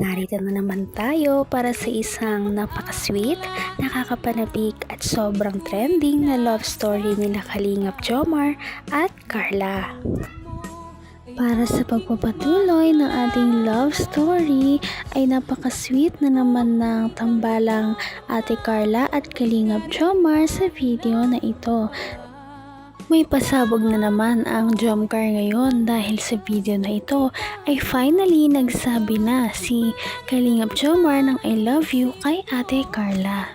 Narito na naman tayo para sa isang napaka-sweet, nakakapanabik at sobrang trending na love story nila Kalingap Jomar at Carla. Para sa pagpapatuloy ng ating love story ay napaka-sweet na naman ng tambalang Ate Carla at Kalingap Jomar sa video na ito. May pasabog na naman ang Jomcar ngayon dahil sa video na ito ay finally nagsabi na si Kalingap Jomar ng I love you kay Ate Carla.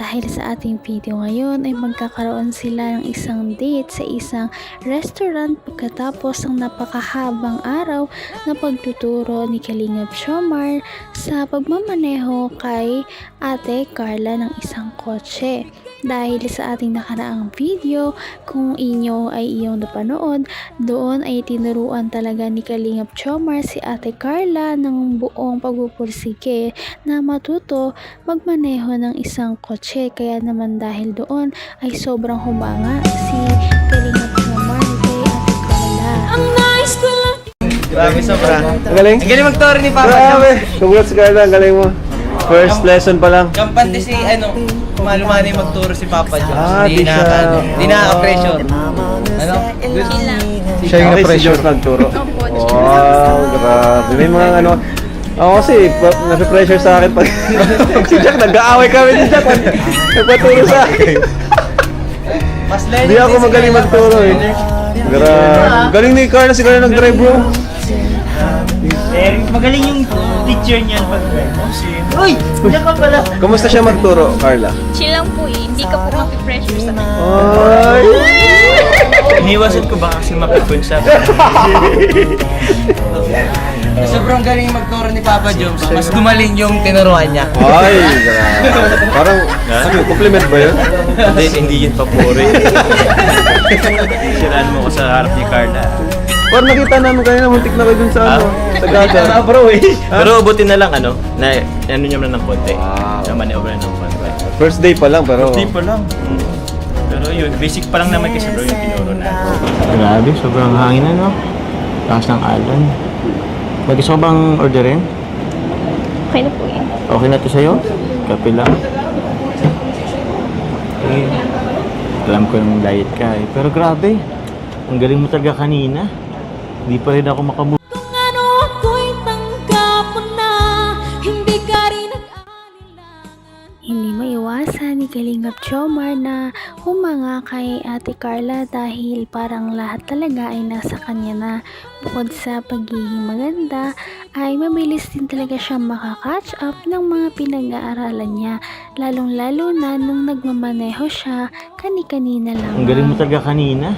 Dahil sa ating video ngayon ay magkakaroon sila ng isang date sa isang restaurant pagkatapos ng napakahabang araw na pagtuturo ni Kalingap Jomar sa pagmamaneho kay Ate Carla ng isang kotse. Dahil sa ating nakaraang video, kung inyo ay iyong napanood, doon ay tinuruan talaga ni Kalingap Jomar si Ate Carla ng buong pagpupursige na matuto magmaneho ng isang kotse. Kaya naman dahil doon ay sobrang humanga si Kalingap Jomar kay Ate Carla. Ang nice ko lang. Grabe, sobra. Ang galing? Ang galing mag-tour ni Papa. Grabe! Congrats Carla, ang galing mo. First lesson pa lang. Kampante si, kumalo-mano yung magturo si Papa Jones. Di siya. Hindi nakaka-pressure. Ano? Good. Siya yung na-pressure nagturo. Wow, grabe. May mga ano. Ako kasi, nape-pressure sa akin pag si Jack, nag-aaway kami ni Jack. Nagpaturo sa akin. Mas learning. Hindi ako magaling magturo eh. Grabe. Galing ni Carla, si Carla nag-drive bro. Magaling yung teacher niyan pag-drive. Uy! Diyan ka pala! Kamusta siya magturo, Carla? Chill lang po eh. Hindi ka po mapipressure sa kanya. Ay! Iniwasan ko ba kasi mapipunsa? Sobrang galing magturo ni Papa Jones. Mas gumaling yung tinuruan niya. Ay, grabe. Parang, compliment ba yun? Hindi yun papuri. Siraan mo ko sa harap ni Carla. Parang nakita namin kanina, muntik na kayo dun sa ano, sa gata. bro eh. Pero buti na lang na ano niya man ng konti. Wow. Na maneuver ng konti. First day pa lang, pero... Hindi pa lang. Pero yun, basic pa lang naman kasi bro yung tinuro na. Grabe, sobrang hangin na no? Taas ng alon. Gusto ko bang orderin? Okay na po eh. Okay na to sa'yo? Kape lang. Eh, alam ko ng diet ka eh. Pero grabe, ang galing mo talaga kanina. Hindi pa rin ako makabu... Kung ano ako'y tanggap mo na, hindi ka rin nag-alilangan. Hindi maiwasan ni Kalingap Jomar na humanga kay Ate Carla dahil parang lahat talaga ay nasa kanya na. Bukod sa pagiging maganda, ay mabilis din talaga siya makakatch up ng mga pinag-aaralan niya, lalong-lalo na nung nagmamaneho siya kani-kanina lang. Ang galing mo talaga kanina.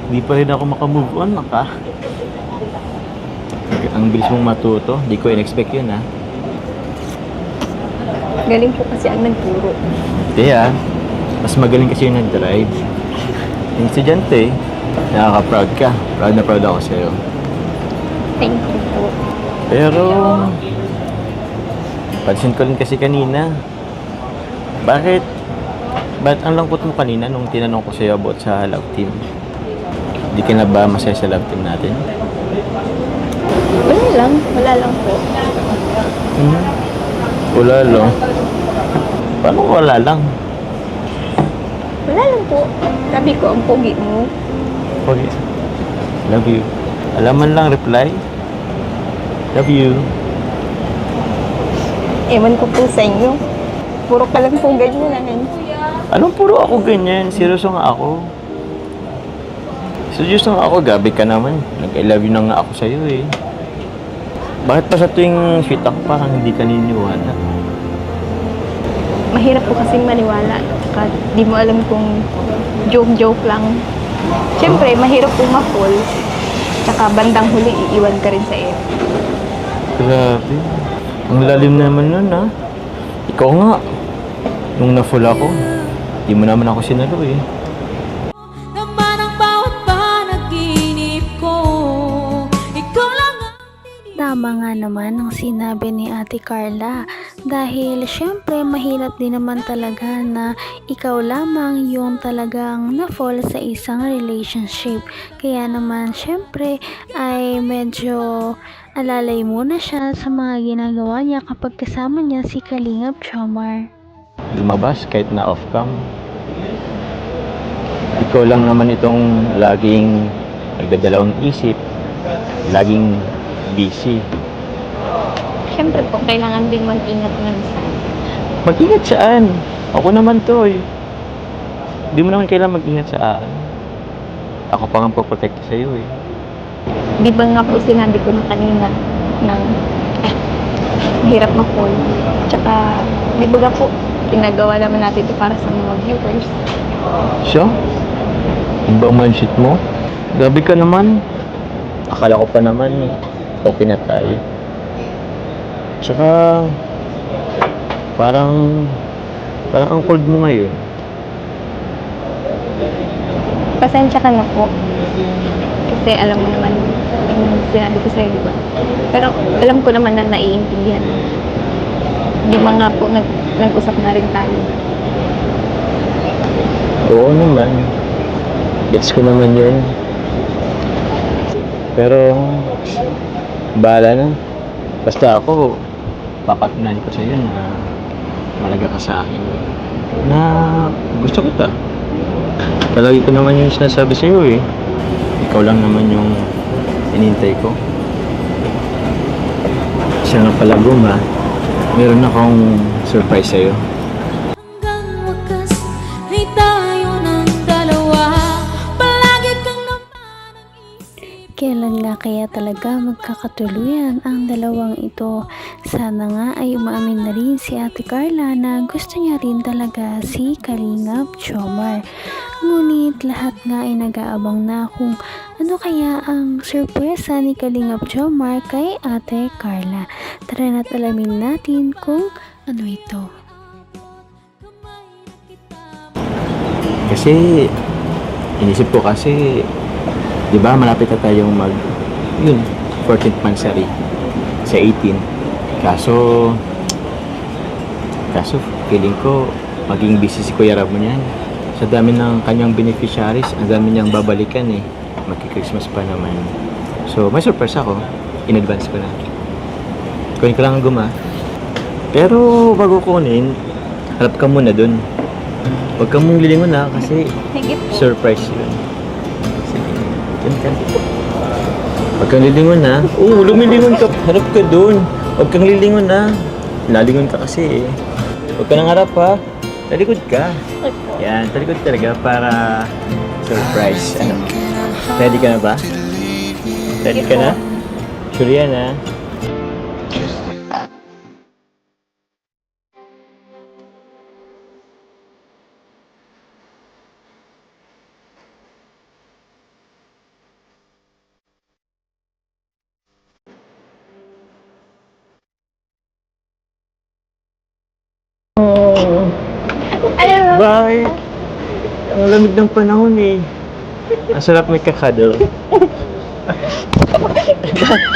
Hindi pa rin ako makamove on, maka. Ang bilis mong matuto. Hindi ko in-expect yun, ha. Galing po kasi ang nagturo. Hindi, ha. Mas magaling kasi yung nag-drive. Yung estudyante, nakaka-proud ka. Proud na proud ako sa'yo. Thank you po. Pero, pansin ko rin kasi kanina. Bakit ang lungkot mo kanina nung tinanong ko sa'yo about sa love team? Hindi ka na ba masaya sa love team natin? Wala lang po. Wala lang. Paano wala lang? Wala lang po. Sabi ko, ang pogi mo. Okay. Love you. Alam man lang reply. Love you. Ewan ko po sa inyo. Puro ka lang pong ganyan. Anong puro ako ganyan? Seryoso nga ako. Seryoso nga ako. Gabi ka naman. Nag-I love you na nga ako sa'yo eh. Bakit pa sa tuwing sweet ako parang hindi ka niniwala? Mahirap po kasing maniwala. Saka di mo alam kung joke-joke lang. Siyempre, mahirap po ma-fall. Tsaka bandang huli, iiwan ka rin sa iyo. Grabe. Ang lalim naman nun ha. Ikaw nga. Nung na-fall ako, di mo naman ako sinalo eh. Naman ang bawat panaginip ko. Ikaw lang ang Tama nga naman ang sinabi ni Ate Carla dahil syempre mahirap din naman talaga na ikaw lamang yung talagang na-fall sa isang relationship. Kaya naman syempre ay medyo Alalay muna siya sa mga ginagawa niya kapag kasama niya si Kalingap Jomar. Lumabas kahit na off-cam. Ikaw lang naman itong laging nagdadalawang isip, laging busy. Siyempre po, kailangan din mag-ingat ng Mag-ingat saan? Ako naman to eh. Hindi mo naman kailangan mag-ingat sa akin. Ako pa nga po-protect sa'yo eh. Di ba nga po sinabi ko na kanina ng hirap ma-fall. Tsaka, di ba nga po, ginagawa naman natin ito para sa mga viewers. So? Yung ba mindset mo? Grabe ka naman. Akala ko pa naman okay na tayo. Tsaka parang ang cold mo ngayon. Pasensya ka na po. Kasi alam mo naman, yung sinabi ko sa'yo, diba? Pero alam ko naman na naiintindihan mo. Di ba nga po, nag-usap na rin tayo. Oo naman. Gets ko naman yun. Pero bahala na. Basta ako, papatunayan ko sa'yo na malaga ka sa akin. Na gusto kita. Palagi ko naman yung sinasabi sa'yo eh. Ikaw lang naman yung inintay ko. Siya nga pala, Guma. Meron akong surprise sa'yo. Hanggang wakas ay tayo ng dalawa. Palagi kang naman ang isip. Kailan nga kaya talaga magkakatuluyan ang dalawang ito? Sana nga ay umaamin na rin si Ate Carla na gusto niya rin talaga si Kalingap Jomar. Ngunit lahat nga ay nag-aabang na kung ano kaya ang sorpresa ni Kalingap Jomar kay Ate Carla. Tara na't alamin natin kung ano ito. Kasi, inisip ko kasi, di ba malapit na tayong 14th monthsary sa 18. Kaso, feeling ko, maging busy si Kuya Rab mo niyan. Sa dami ng kanyang beneficiaries, ang dami niyang babalikan eh. Magki-Christmas pa naman. So, may surprise ako. In advance ko na. Kunin ko lang ang Guma. Pero, bago kunin, harap ka muna dun. Huwag kang mong lilingon na kasi Sige po. surprise yun. Sige, dun ka. Huwag kang lilingon na. Oo, lumilingon ka. Harap ka dun. Huwag kang lilingon na. Lalingon ka kasi eh. Huwag ka nang harap ha. Talikod ka. Yan, talikod talaga para surprise. Ano? Ready ka na ba? Ready ka na? Sure yan ha? Oh, Ano? bakit? Ang lamig ng panahon eh. Ang sarap may kakadol.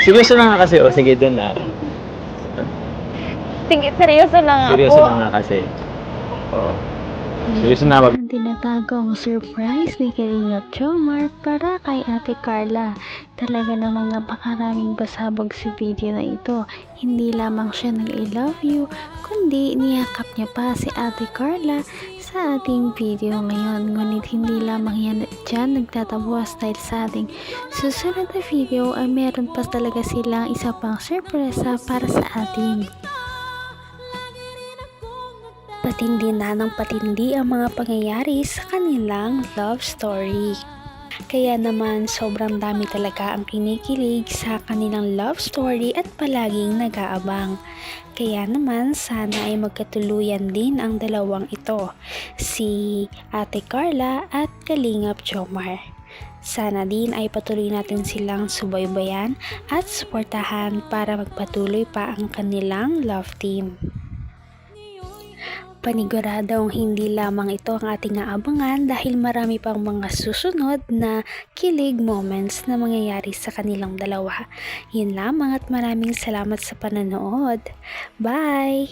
Seryoso na nga kasi. O, sige, doon na. Sige, seryoso lang ako. Seryoso na nga kasi. Oo. Seryoso na mag... Ang tinatagong surprise ni Kalingap Jomar para kay Ate Carla. Talaga namang napakaraming pasabog sa video na ito. Hindi lamang siya nag-I love you, kundi niyakap niya pa si Ate Carla sa ating video ngayon. Ngunit hindi lamang yan dyan nagtatapos dahil sa ating susunod na video ay meron pa talaga silang isa pang surpresa para sa atin. Patindi na ng patindi ang mga pangyayari sa kanilang love story. Kaya naman sobrang dami talaga ang kinikilig sa kanilang love story at palaging nag-aabang. Kaya naman sana ay magkatuluyan din ang dalawang ito, si Ate Carla at Kalingap Jomar. Sana din ay patuloy natin silang subaybayan at suportahan para magpatuloy pa ang kanilang love team. Paniguradong hindi lamang ito ang ating aabangan dahil marami pang mga susunod na kilig moments na mangyayari sa kanilang dalawa. Yun lamang at maraming salamat sa pananood. Bye!